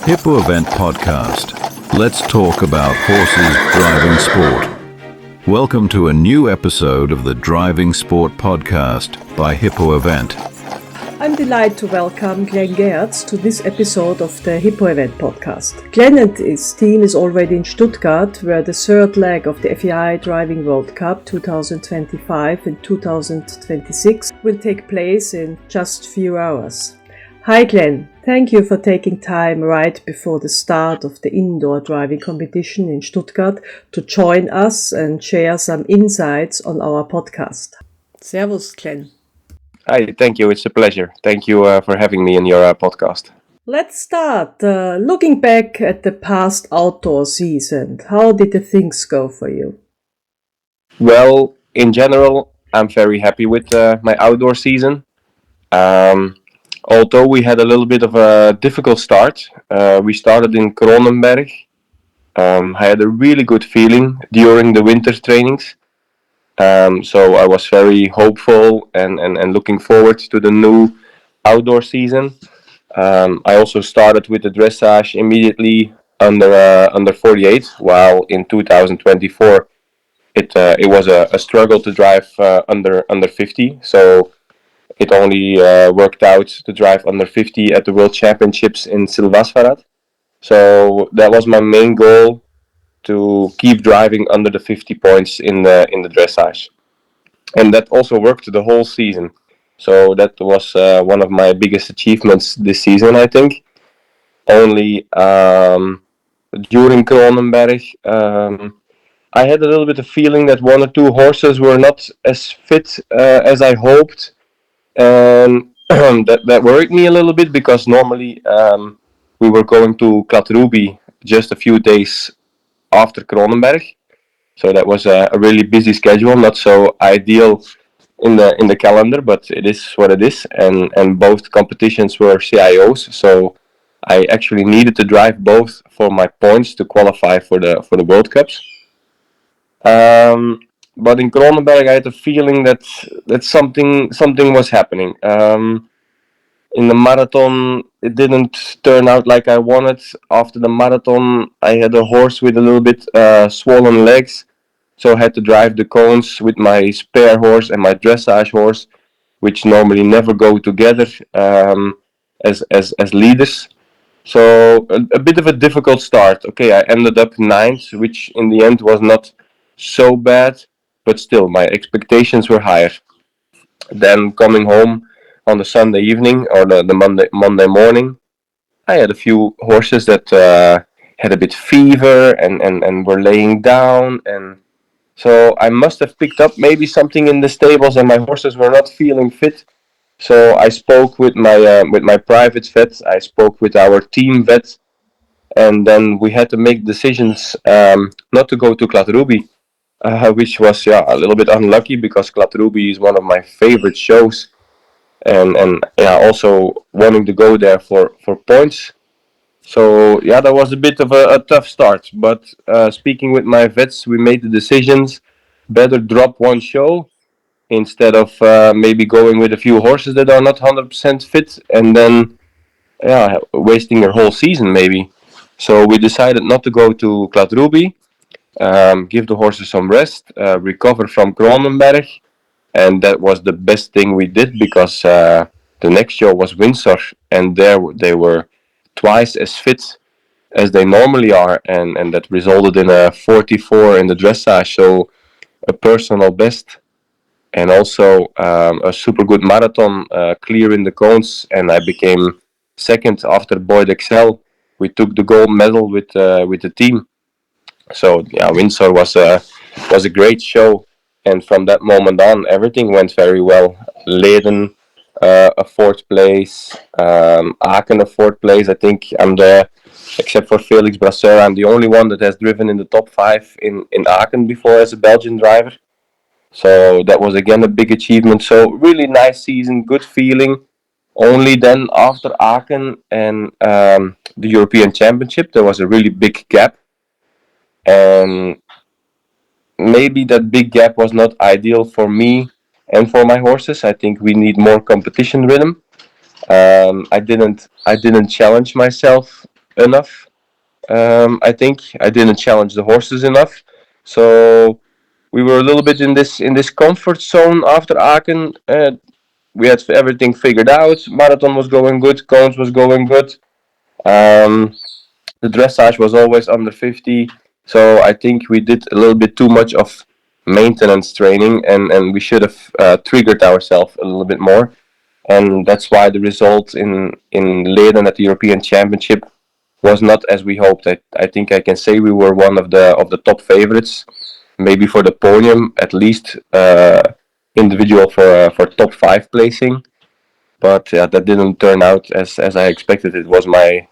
Hippoevent Podcast. Let's talk about horses driving sport. Welcome to a new episode of the Driving Sport Podcast by Hippoevent. I'm delighted to welcome Glenn Geerts to this episode of the Hippoevent Podcast. Glenn and his team is already in Stuttgart, where the third leg of the FEI Driving World Cup 2025 and 2026 will take place in just few hours. Hi Glenn, thank you for taking time right before the start of the indoor driving competition in Stuttgart to join us and share some insights on our podcast. Servus Glenn. Hi, thank you. It's a pleasure. Thank you for having me in your podcast. Let's start. Looking back at the past outdoor season, how did the things go for you? Well, in general, I'm very happy with my outdoor season. Although we had a little bit of a difficult start. We started in Kronenberg. I had a really good feeling during the winter trainings. So I was very hopeful and looking forward to the new outdoor season. I also started with the dressage immediately under 48, while in 2024 it was a struggle to drive under 50. So it only worked out to drive under 50 at the World Championships in Silvasvarad. So that was my main goal, to keep driving under the 50 points in the dressage, and that also worked the whole season. So that was one of my biggest achievements this season, I think. Only during Kronenberg, I had a little bit of feeling that one or two horses were not as fit as I hoped, and that worried me a little bit, because normally we were going to Klatruby just a few days after Kronenberg, so that was a really busy schedule, not so ideal in the calendar, but it is what it is. And both competitions were CIOs, so I actually needed to drive both for my points to qualify for the World Cups. But in Kronenberg, I had a feeling that something was happening. In the marathon, it didn't turn out like I wanted. After the marathon, I had a horse with a little bit swollen legs, so I had to drive the cones with my spare horse and my dressage horse, which normally never go together as leaders. So a bit of a difficult start. Okay, I ended up ninth, which in the end was not so bad, but still my expectations were higher. Then coming home on the Sunday evening or the Monday morning, I had a few horses that had a bit fever and were laying down, and so I must have picked up maybe something in the stables, and my horses were not feeling fit. So I spoke with my private vet, I spoke with our team vet, and then we had to make decisions not to go to Klatruby, which was a little bit unlucky, because Klatruby is one of my favorite shows. And also wanting to go there for points. So that was a bit of a tough start. But speaking with my vets, we made the decisions: better drop one show instead of maybe going with a few horses that are not 100% fit, and then wasting your whole season maybe. So we decided not to go to Klatruby, give the horses some rest, recover from Kronenberg. And that was the best thing we did, because the next show was Windsor, and there they were twice as fit as they normally are, and that resulted in a 44 in the dressage, so a personal best, and also a super good marathon, clear in the cones, and I became second after Boyd Excel. We took the gold medal with the team. So Windsor was a great show. And from that moment on, everything went very well. Leiden, a fourth place. Aachen, a fourth place. I think except for Felix Brasseur, I'm the only one that has driven in the top 5 in Aachen before as a Belgian driver. So that was again a big achievement. So really nice season, good feeling. Only then after Aachen and the European Championship, there was a really big gap. And maybe that big gap was not ideal for me and for my horses. I think we need more competition rhythm. I didn't challenge myself enough. I think I didn't challenge the horses enough, so we were a little bit in this comfort zone after Aachen. We had everything figured out. Marathon was going good. Cones was going good. Um, the dressage was always under 50. So I think we did a little bit too much of maintenance training, and we should have triggered ourselves a little bit more. And that's why the result in Leiden at the European Championship was not as we hoped. I think I can say we were one of the top favorites, maybe for the podium, at least individual for top five placing. But that didn't turn out as I expected. It was my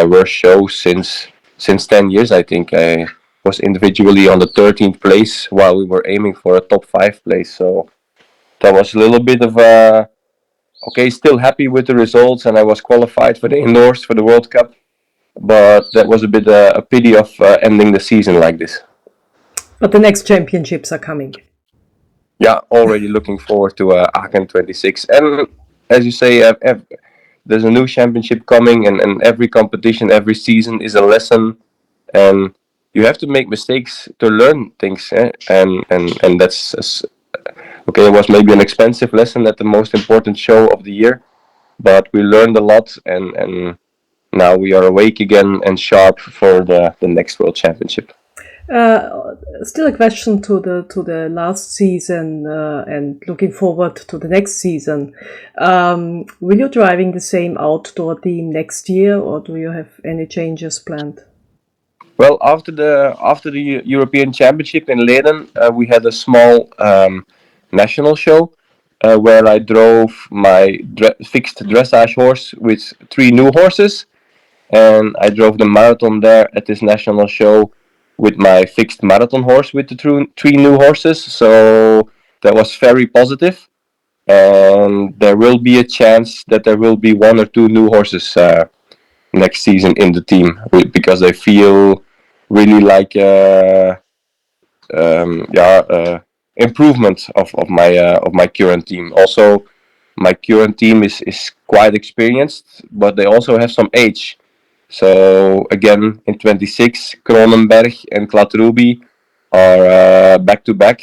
worst show since 10 years. I think I was individually on the 13th place while we were aiming for a top five place. So that was a little bit of a okay. Still happy with the results, and I was qualified for the indoors for the World Cup. But that was a bit a pity of ending the season like this. But the next championships are coming. Yeah, already looking forward to Aachen 26. And as you say, there's a new championship coming, and every competition, every season is a lesson, and you have to make mistakes to learn things. And that's okay. It was maybe an expensive lesson at the most important show of the year, but we learned a lot, and now we are awake again and sharp for the next World Championship. Still a question to the last season and looking forward to the next season. Will you driving the same outdoor team next year, or do you have any changes planned? Well, after the European Championship in Leiden, we had a small national show where I drove my fixed dressage horse with three new horses, and I drove the marathon there at this national show with my fixed marathon horse with the three new horses. So that was very positive, and there will be a chance that there will be one or two new horses next season in the team because I feel really like improvement of my current team. Also, my current team is quite experienced, but they also have some age. So again, in 26, Kronenberg and Klatruby are back to back.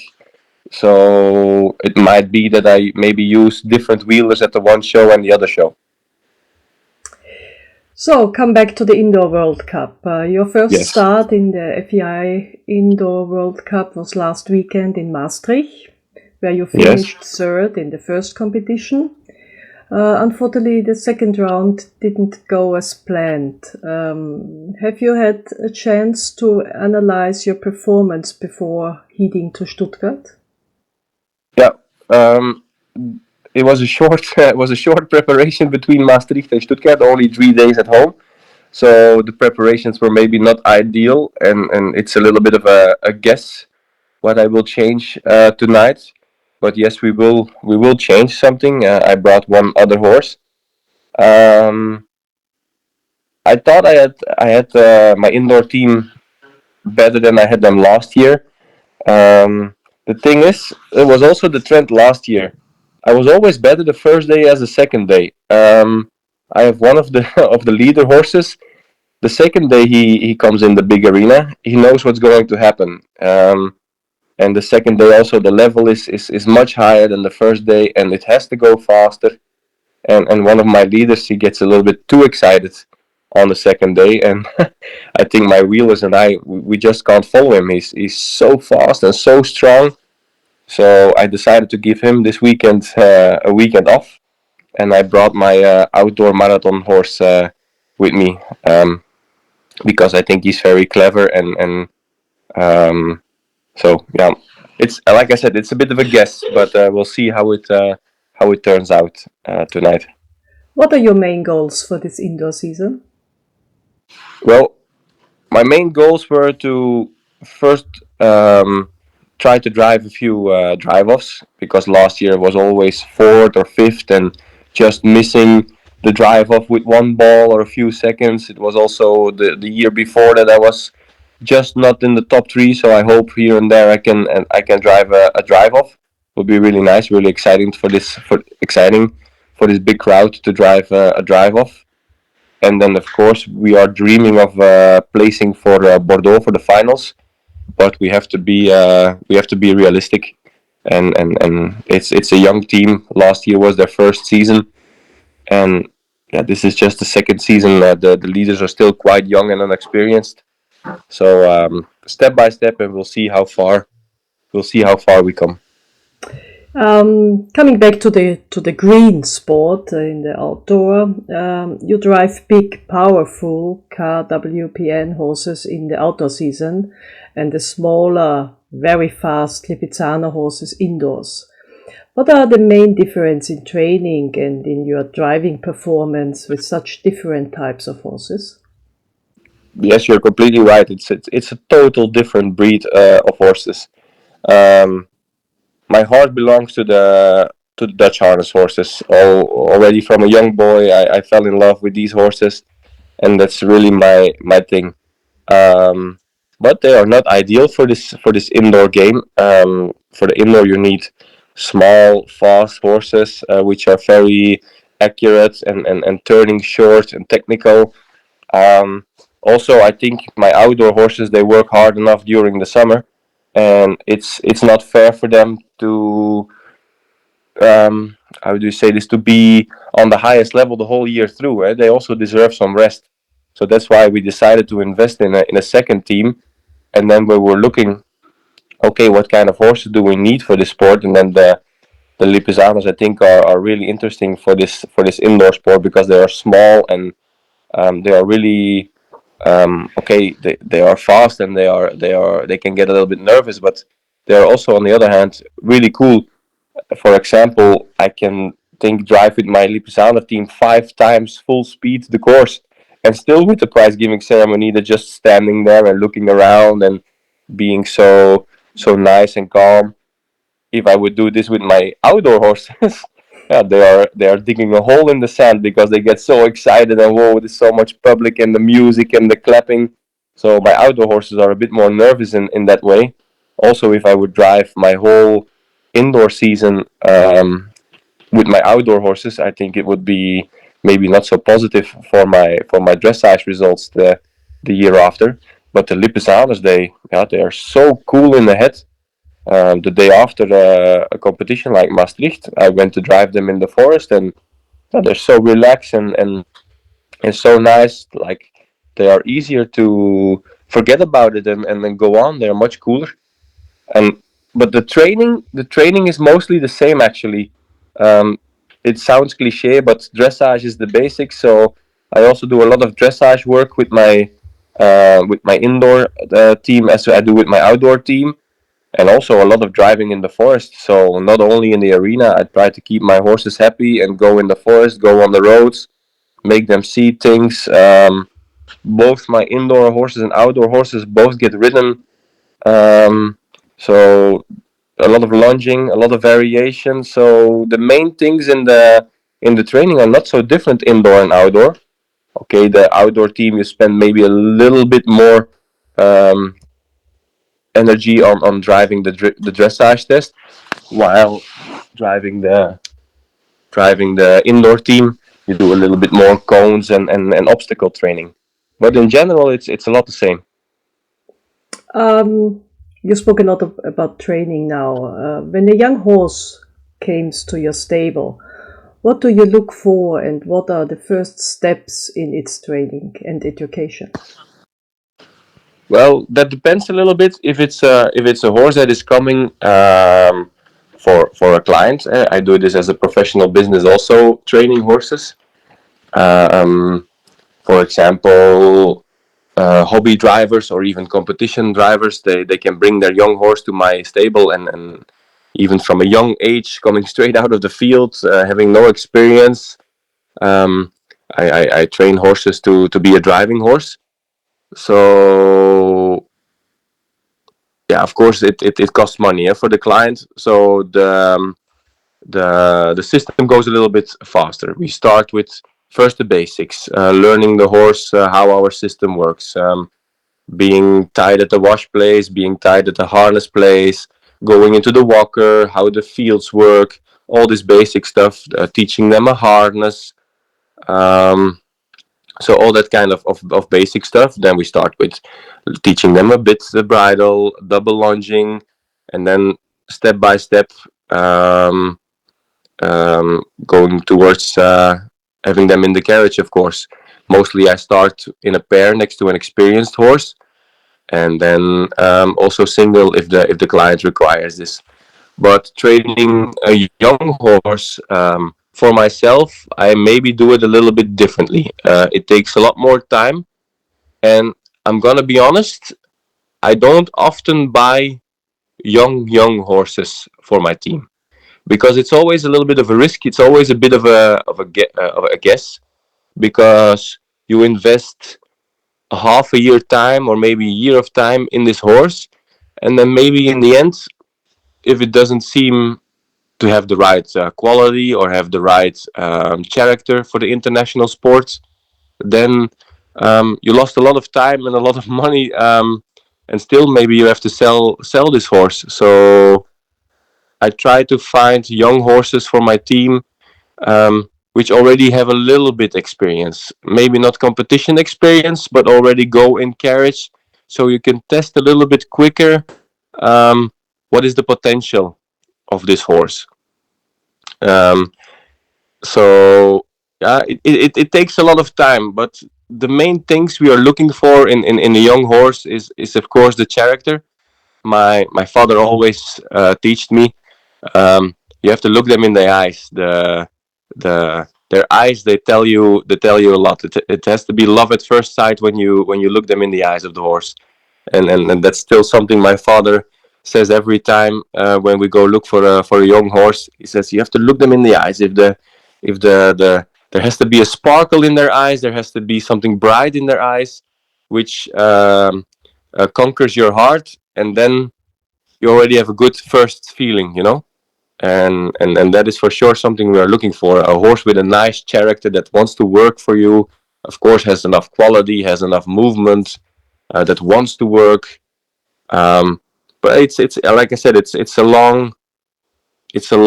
So it might be that I maybe use different wheelers at the one show and the other show. So, come back to the Indoor World Cup. Your first Yes. start in the FEI Indoor World Cup was last weekend in Maastricht, where you finished third in the first competition. Unfortunately, the second round didn't go as planned. Have you had a chance to analyze your performance before heading to Stuttgart? Yeah, it was a short preparation between Maastricht and Stuttgart. Only 3 days at home, so the preparations were maybe not ideal, and it's a little bit of a guess what I will change tonight. But yes, we will change something. I brought one other horse. Um, I thought I had my indoor team better than I had them last year. The thing is, it was also the trend last year. I was always better the first day as the second day. I have one of the of the leader horses. The second day he comes in the big arena. He knows what's going to happen. And the second day also the level is much higher than the first day, and it has to go faster. And one of my leaders, he gets a little bit too excited on the second day, and I think my wheelers and we just can't follow him. He's so fast and so strong. So I decided to give him this weekend a weekend off, and I brought my outdoor marathon horse with me because I think he's very clever, and so yeah, it's like I said, it's a bit of a guess, but we'll see how it turns out tonight. What are your main goals for this indoor season? Well, my main goals were to first try to drive a few drive-offs, because last year was always fourth or fifth and just missing the drive-off with one ball or a few seconds. It was also the year before that I was just not in the top three. So I hope here and there I can drive a drive-off. Would be really nice, really exciting for this big crowd to drive a drive-off. And then, of course, we are dreaming of placing for Bordeaux for the finals. But we have to be realistic, and it's a young team. Last year was their first season, and yeah, this is just the second season. The leaders are still quite young and inexperienced. So step by step, and we'll see how far we come. Coming back to the green sport in the outdoor, you drive big, powerful KWPN horses in the outdoor season, and the smaller, very fast Lipizzaner horses indoors. What are the main difference in training and in your driving performance with such different types of horses? Yes, you're completely right. It's a total different breed of horses. Um, my heart belongs to the Dutch harness horses. Already from a young boy, I fell in love with these horses, and that's really my thing. Um, but they are not ideal for this indoor game. For the indoor, you need small, fast horses, which are very accurate and turning short and technical. Um, Also, I think my outdoor horses they work hard enough during the summer, and it's not fair for them to how do you say this, to be on the highest level the whole year through. They also deserve some rest. So that's why we decided to invest in a second team, and then we were looking, okay, what kind of horses do we need for this sport, and then the Lipizzaners I think are really interesting for this indoor sport because they are small and they are really okay. They are fast and they can get a little bit nervous, but they are also on the other hand really cool. For example, I can think drive with my Lipizzaner team 5 times full speed the course, and still with the prize giving ceremony, they're just standing there and looking around and being so nice and calm. If I would do this with my outdoor horses, yeah, they are digging a hole in the sand because they get so excited and whoa, there's so much public and the music and the clapping. So my outdoor horses are a bit more nervous in that way. Also, if I would drive my whole indoor season with my outdoor horses, I think it would be maybe not so positive for my dressage results the year after. But the Lipizzaners, they are so cool in the head. The day after a competition like Maastricht, I went to drive them in the forest, and yeah, they're so relaxed and so nice. Like they are easier to forget about it and then go on. They're much cooler. And but the training is mostly the same actually. Um, it sounds cliche, but dressage is the basics. So I also do a lot of dressage work with my indoor team as I do with my outdoor team, and also a lot of driving in the forest. So not only in the arena, I try to keep my horses happy and go in the forest, go on the roads, make them see things. Both my indoor horses and outdoor horses both get ridden. Um, so a lot of lunging, a lot of variation. So the main things in the training are not so different indoor and outdoor. Okay, the outdoor team you spend maybe a little bit more um, energy on driving the dressage test, while driving the indoor team you do a little bit more cones and obstacle training. But in general, it's a lot the same. Um, you spoke a lot about training now. When a young horse comes to your stable, what do you look for and what are the first steps in its training and education? Well, that depends a little bit. If it's a horse that is coming for a client, I do this as a professional business, also training horses. Um, for example, hobby drivers or even competition drivers, they can bring their young horse to my stable, and even from a young age, coming straight out of the field, having no experience. Um, I train horses to be a driving horse. So yeah, of course it costs money for the client. So the system goes a little bit faster. We start with first the basics, learning the horse, how our system works, being tied at the wash place, being tied at the harness place, going into the walker, how the fields work, all this basic stuff, teaching them a harness, um, So all that kind of basic stuff. Then we start with teaching them a bit the bridle, double lunging, and then step by step um, going towards having them in the carriage. Of course, mostly I start in a pair next to an experienced horse, and then also single if the client requires this. But training a young horse, for myself, I maybe do it a little bit differently. It takes a lot more time, and I'm gonna be honest, I don't often buy young horses for my team because it's always a little bit of a risk. It's always a bit of a guess because you invest a half a year time or maybe a year of time in this horse, and then maybe in the end, if it doesn't seem to have the right quality or have the right character for the international sports, then you lost a lot of time and a lot of money, and still maybe you have to sell this horse. So I try to find young horses for my team, which already have a little bit experience, maybe not competition experience, but already go in carriage, so you can test a little bit quicker what is the potential of this horse. Um, so it takes a lot of time, but the main things we are looking for in a young horse is of course the character. My father always taught me, you have to look them in the eyes. Their eyes, they tell you a lot. It has to be love at first sight when you look them in the eyes of the horse, and that's still something my father says every time when we go look for a young horse. He says you have to look them in the eyes. If the there has to be a sparkle in their eyes. There has to be something bright in their eyes, which conquers your heart, and then you already have a good first feeling, and that is for sure something we are looking for. A horse with a nice character that wants to work for you, of course, has enough quality, has enough movement, that wants to work. But it's like I said, it's a long it's a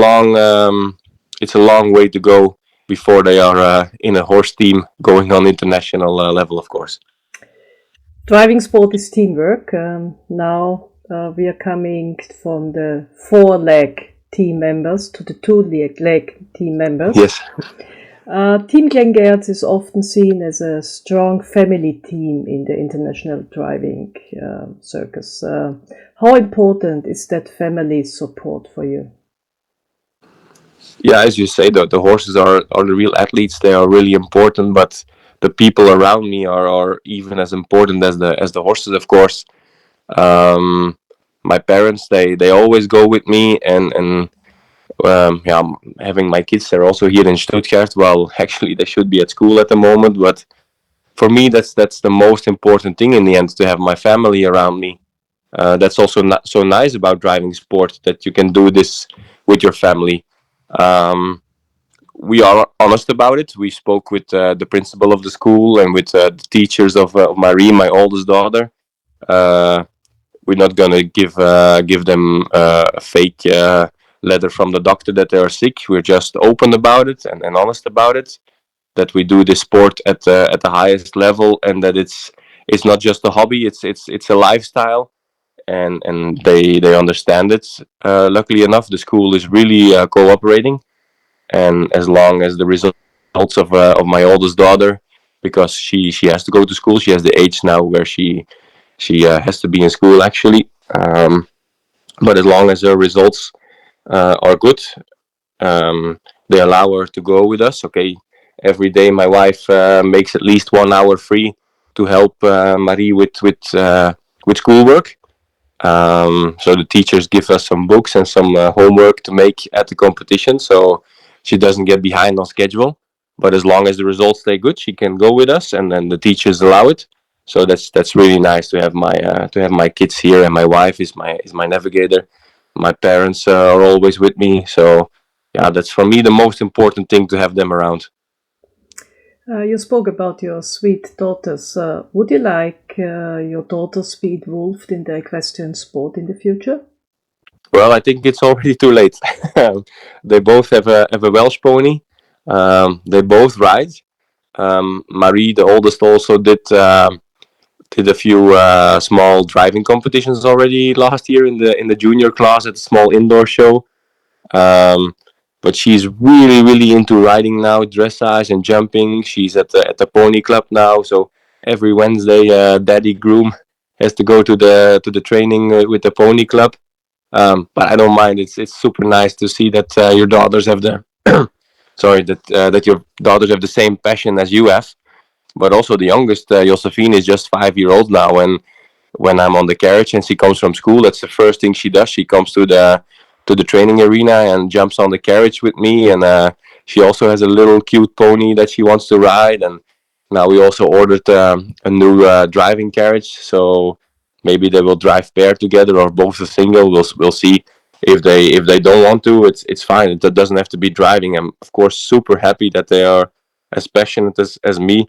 long way to go before they are in a horse team going on international level, of course. Driving sport is teamwork. Now we are coming from the 4-leg team members to the 2-leg team members. Yes. Team Glenn Geerts is often seen as a strong family team in the international driving circus. How important is that family support for you? Yeah, as you say, the horses are the real athletes. They are really important, but the people around me are even as important as the horses, of course. My parents, they always go with me, and yeah, having my kids, they're also here in Stuttgart. Well, actually, they should be at school at the moment, but for me, that's the most important thing in the end, to have my family around me. That's also not so nice about driving sport, that you can do this with your family. Um, we are honest about it. We spoke with the principal of the school and with the teachers of Marie, my oldest daughter. Uh, we're not gonna give them a fake letter from the doctor that they are sick. We're just open about it and honest about it. That we do this sport at the highest level, and that it's not just a hobby. It's a lifestyle, and they understand it. Luckily enough, the school is really cooperating, and as long as the results of my oldest daughter, because she has to go to school. She has the age now where she has to be in school actually. But as long as her results are good, they allow her to go with us. Okay, every day my wife makes at least 1 hour free to help Marie with schoolwork. So the teachers give us some books and some homework to make at the competition, so she doesn't get behind on schedule. But as long as the results stay good, she can go with us, and then the teachers allow it. So that's really nice to have my kids here, and my wife is my navigator. My parents are always with me, so yeah, that's for me the most important thing, to have them around. You spoke about your sweet daughters. Would you like your daughters to be involved in the equestrian sport in the future? Well, I think it's already too late. They both have a Welsh pony. They both ride. Marie, the oldest, also did a few small driving competitions already last year in the junior class at a small indoor show. Um, but she's really into riding now, dressage and jumping. She's at the pony club now, so every Wednesday, daddy groom has to go to the training with the pony club. But I don't mind. It's super nice to see that your daughters have the that your daughters have the same passion as you have. But also the youngest, Josephine, is just 5 year old now, and when I'm on the carriage and she comes from school, that's the first thing she does. She comes to the training arena and jumps on the carriage with me, and she also has a little cute pony that she wants to ride. And now we also ordered a new driving carriage, so maybe they will drive pair together or both a single. We'll see. If they don't want to, it's fine. It doesn't have to be driving. I'm of course super happy that they are as passionate as me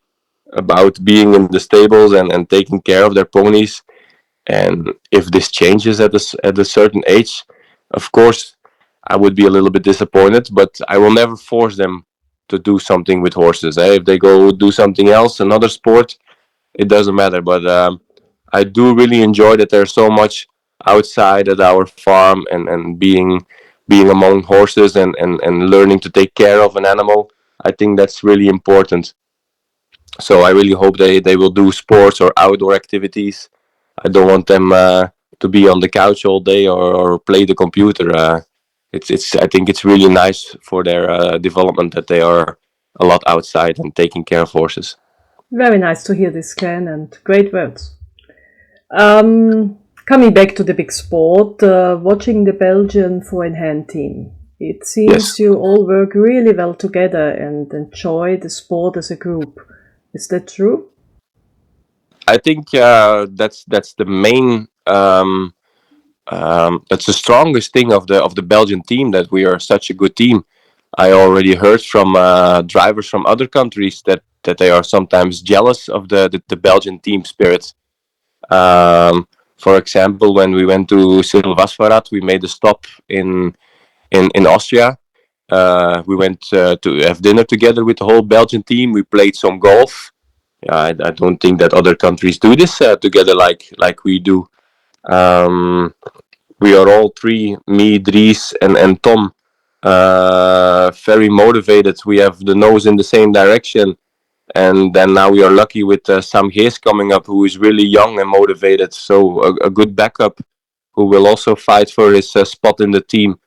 about being in the stables and taking care of their ponies. And if this changes at a certain age, of course, I would be a little bit disappointed, but I will never force them to do something with horses. If they go do something else, another sport, it doesn't matter. But I do really enjoy that there's so much outside at our farm and being among horses and learning to take care of an animal. I think that's really important. So I really hope they will do sports or outdoor activities. I don't want them to be on the couch all day or play the computer. It's I think it's really nice for their development that they are a lot outside and taking care of horses. Very nice to hear this, Glenn, and great words. Coming back to the big sport, watching the Belgian four-in-hand team. It seems Yes. you all work really well together and enjoy the sport as a group. Is that true? I think that's the main that's the strongest thing of the Belgian team, that we are such a good team. I already heard from drivers from other countries that they are sometimes jealous of the Belgian team spirit. For example, when we went to Silvasvarat, we made a stop in Austria. We went to have dinner together with the whole Belgian team. We played some golf. Yeah, I don't think that other countries do this together like we do. Um, we are all three, me, Dries, and Tom, very motivated. We have the nose in the same direction. And then now we are lucky with Sam Gees coming up, who is really young and motivated. So a good backup who will also fight for his spot in the team.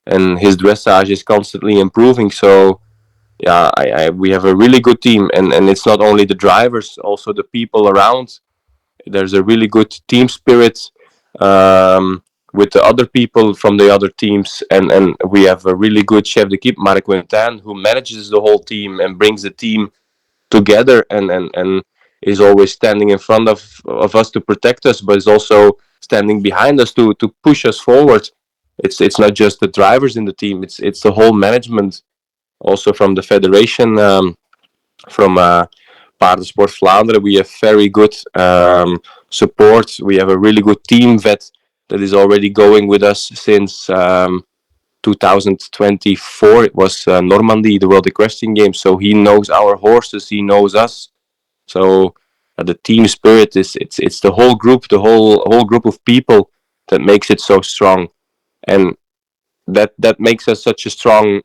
And his dressage is constantly improving. So yeah, we have a really good team. And it's not only the drivers, also the people around. There's a really good team spirit with the other people from the other teams. And we have a really good chef d'équipe, Mark Quintin, who manages the whole team and brings the team together and is always standing in front of us to protect us, but is also standing behind us to push us forward. It's not just the drivers in the team, it's the whole management, also from the federation, from Paardensport Vlaanderen. We have very good support. We have a really good team vet that is already going with us since 2024. It was Normandy, the World Equestrian Games. So he knows our horses, he knows us. So the team spirit it's the whole group, the whole group of people that makes it so strong, and that makes us such a strong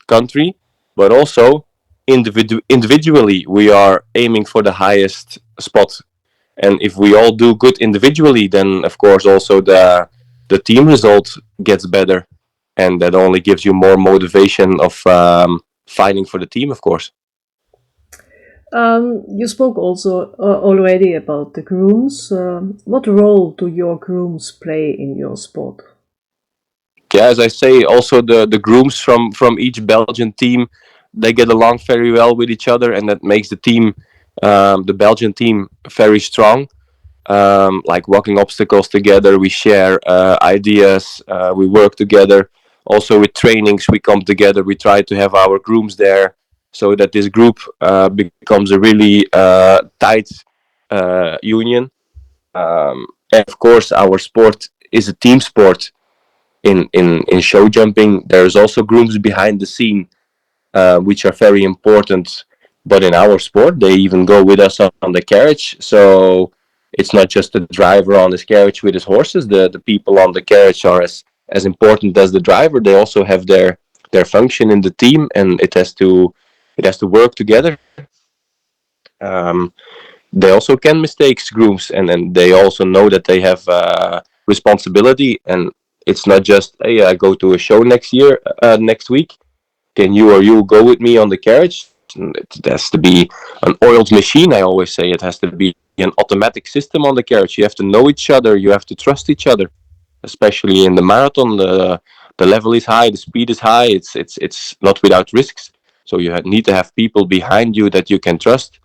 country. But also individually, we are aiming for the highest spot. And if we all do good individually, then of course also the team result gets better, and that only gives you more motivation of fighting for the team, of course. You spoke also already about the grooms. What role do your grooms play in your sport? Yeah, as I say, also the grooms from each Belgian team, they get along very well with each other, and that makes the team, the Belgian team, very strong. Like walking obstacles together, we share ideas, we work together. Also with trainings, we come together, we try to have our grooms there, so that this group becomes a really tight union. And of course, our sport is a team sport. In show jumping, there's also grooms behind the scene, which are very important. But in our sport, they even go with us on the carriage. So it's not just the driver on this carriage with his horses. The people on the carriage are as important as the driver. They also have their function in the team, and it has to work together. Um, they also can mistakes grooms, and then they also know that they have responsibility. And it's not just, hey, I go to a show next week. Can you or you go with me on the carriage? It has to be an oiled machine. I always say it has to be an automatic system on the carriage. You have to know each other. You have to trust each other, especially in the marathon. The level is high, the speed is high. It's not without risks. So you need to have people behind you that you can trust.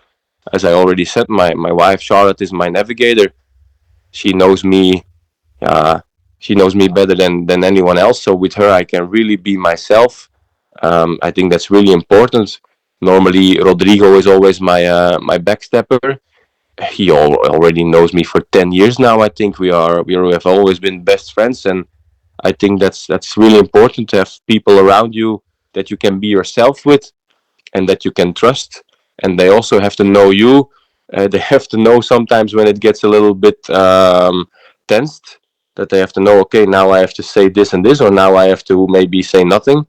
As I already said, my wife Charlotte is my navigator. She knows me. Uh, she knows me better than anyone else. So with her, I can really be myself. I think that's really important. Normally, Rodrigo is always my backstepper. He already knows me for 10 years now. I think we have always been best friends, and I think that's really important to have people around you that you can be yourself with and that you can trust. And they also have to know you. They have to know sometimes when it gets a little bit tensed, that they have to know, okay, now I have to say this and this, or now I have to maybe say nothing.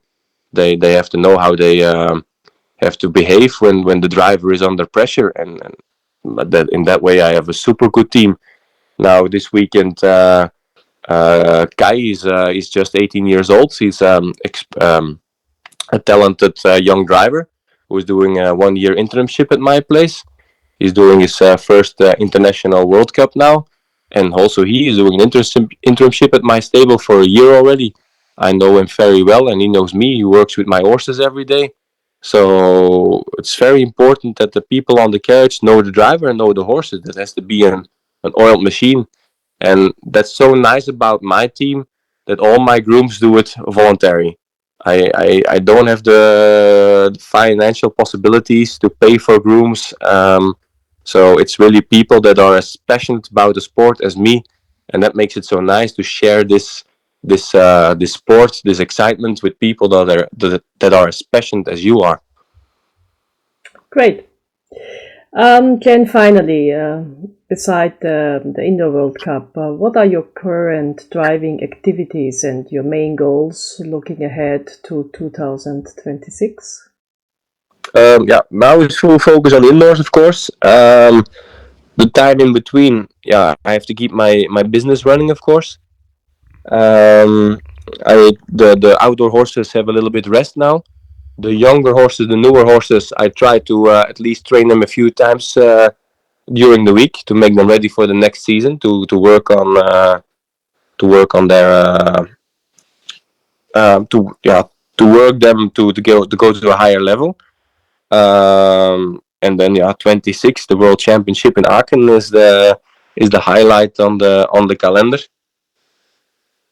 They have to know how they have to behave when the driver is under pressure, and that in that way I have a super good team. Now this weekend, Kai is just 18 years old. He's a talented young driver who is doing a 1 year internship at my place. He's doing his first international World Cup now, and also he is doing an internship at my stable for a year already. I know him very well, and he knows me. He works with my horses every day. So it's very important that the people on the carriage know the driver and know the horses. That has to be an oiled machine. And that's so nice about my team, that all my grooms do it voluntary. I don't have the financial possibilities to pay for grooms. So it's really people that are as passionate about the sport as me, and that makes it so nice to share this sport, this excitement with people that are as passionate as you are. Great. Ken, finally, beside the Indoor World Cup, what are your current driving activities and your main goals looking ahead to 2026? Now it's full focus on indoors, of course. The time in between, I have to keep my business running, of course. The outdoor horses have a little bit rest now. The younger horses, the newer horses, I try to at least train them a few times during the week to make them ready for the next season to work on their to yeah to work them to go to a higher level. And then 26, the World Championship in Aachen is the highlight on the calendar.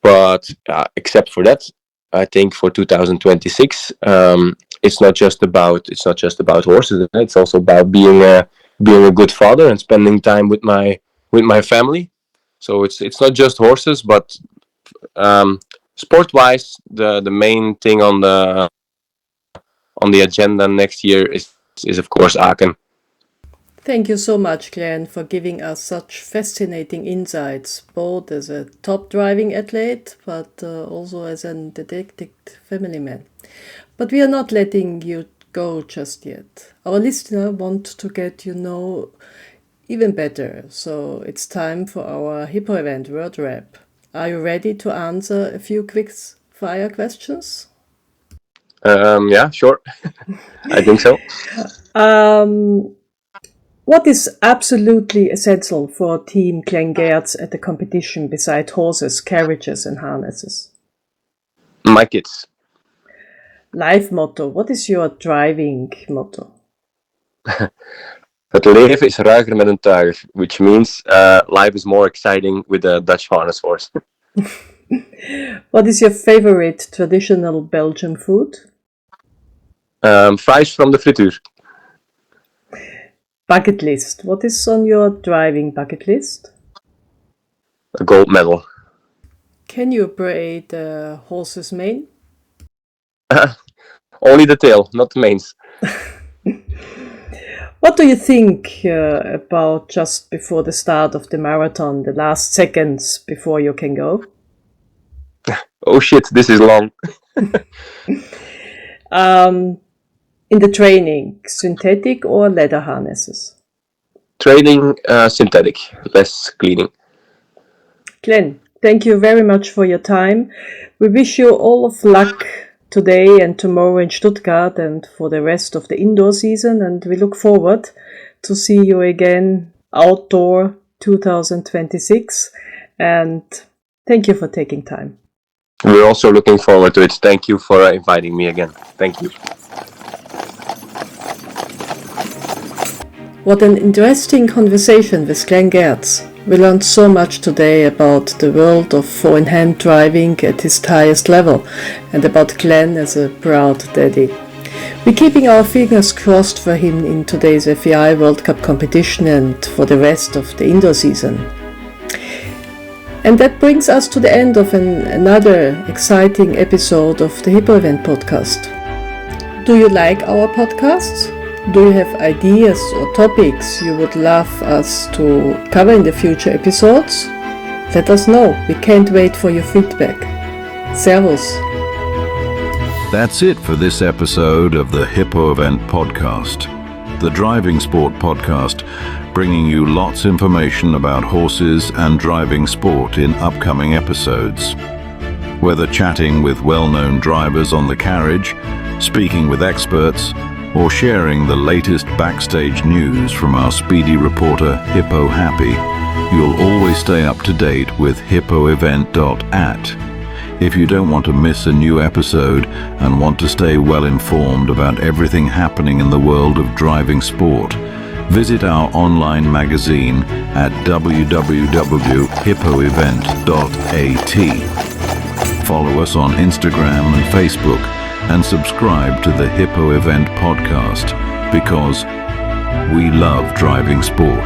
But except for that, I think for 2026, it's not just about horses. It's also about being a good father and spending time with my family. So it's not just horses, but sport wise, the main thing on the agenda next year is of course Aachen. Thank you so much, Glenn, for giving us such fascinating insights, both as a top driving athlete, but also as a dedicated family man. But we are not letting you go just yet. Our listener want to get you know even better, so it's time for our Hippoevent word wrap. Are you ready to answer a few quick fire questions? Yeah, sure. I think so. What is absolutely essential for Team Glenn Geerts at the competition beside horses, carriages and harnesses? My kids. Life motto. What is your driving motto? Het leven is ruiger met een tuiger, which means life is more exciting with a Dutch harness horse. What is your favorite traditional Belgian food? Fries from the frituur. Bucket list. What is on your driving bucket list? A gold medal. Can you braid a horse's mane? Only the tail, not the manes. What do you think about just before the start of the marathon, the last seconds before you can go? Oh shit, this is long. In the training, synthetic or leather harnesses? Training synthetic, less cleaning. Glenn, thank you very much for your time. We wish you all of luck today and tomorrow in Stuttgart and for the rest of the indoor season, and we look forward to see you again outdoor 2026, and thank you for taking time. We're also looking forward to it. Thank you for inviting me again. Thank you. What an interesting conversation with Glenn Geerts. We learned so much today about the world of four-in-hand driving at its highest level and about Glenn as a proud daddy. We're keeping our fingers crossed for him in today's FEI World Cup competition and for the rest of the indoor season. And that brings us to the end of another exciting episode of the Hippoevent Podcast. Do you like our podcasts? Do you have ideas or topics you would love us to cover in the future episodes? Let us know. We can't wait for your feedback. Servus. That's it for this episode of the Hippoevent Podcast, the Driving Sport podcast, bringing you lots of information about horses and driving sport in upcoming episodes. Whether chatting with well-known drivers on the carriage, speaking with experts, or sharing the latest backstage news from our speedy reporter Hippo Happy, you'll always stay up to date with hippoevent.at. If you don't want to miss a new episode and want to stay well informed about everything happening in the world of driving sport, visit our online magazine at www.hippoevent.at. Follow us on Instagram and Facebook and subscribe to the Hippoevent Podcast because we love driving sport.